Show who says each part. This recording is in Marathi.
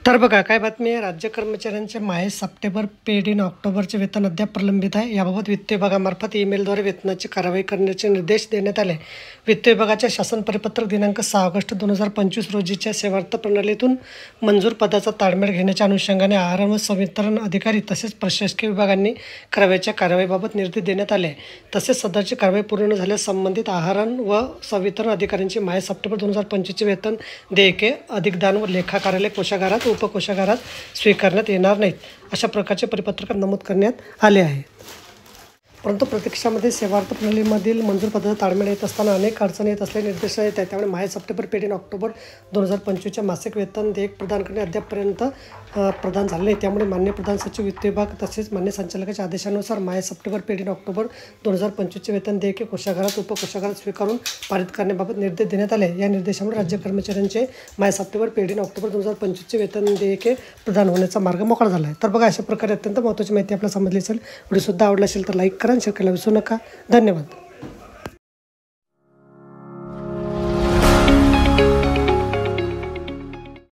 Speaker 1: तर बघा काय बातमी आहे. राज्य कर्मचाऱ्यांचे माहे सप्टेंबर पेड इन ऑक्टोबरचे वेतन अद्याप प्रलंबित आहे. याबाबत वित्त विभागामार्फत ईमेलद्वारे वेतनाची कारवाई करण्याचे निर्देश देण्यात आले. वित्त विभागाच्या शासन परिपत्रक दिनांक 6 ऑगस्ट 2025 रोजीच्या सेवार्थ प्रणालीतून मंजूर पदाचा ताळमेळ घेण्याच्या अनुषंगाने आहार व संवितरण अधिकारी तसेच प्रशासकीय विभागांनी कारवाईबाबत निर्देश देण्यात आले. तसेच सदरची कारवाई पूर्ण झाल्यास संबंधित आहार व संवितरण अधिकाऱ्यांची माहे सप्टेंबर 2025चे वेतन देयके अधिकदान व लेखा कार्यालय कोषागारात उपकोषागारात स्वीकारण्यात येणार नाहीत, अशा प्रकारचे परिपत्रकात नमूद करण्यात आले आहे. परंतु प्रत्यक्षामध्ये सेवार्थ प्रणालीमधील मंजूर पदाचा ताळमेळ येत असताना अनेक अडचणी येत असल्याचे निर्देश येत आहेत. त्यामुळे माहे सप्टेंबर पेड इन ऑक्टोबर 2025च्या मासिक वेतन देयक प्रदान करणे अद्यापपर्यंत प्रदान झाले नाही. त्यामुळे मान्य प्रधान सचिव वित्त विभाग तसेच मान्य संचालकाच्या आदेशानुसार माहे सप्टेंबर पेड इन ऑक्टोबर 2025चे वेतन देयके कोषागारात उपकोषागारात स्वीकारून पारित करण्याबाबत निर्देश देण्यात आले. या निर्देशामुळे राज्य कर्मचाऱ्यांचे माहे सप्टेंबर पेड इन ऑक्टोबर 2025चे वेतन देयके प्रदान होण्याचा मार्ग मोकळा झाला आहे. तर बघा, अशा प्रकारे अत्यंत महत्त्वाची माहिती आपल्याला समजली असेल. व्हिडिओसुद्धा आवडला असेल तर लाईक करा, शेअर करायला विसरू नका. धन्यवाद.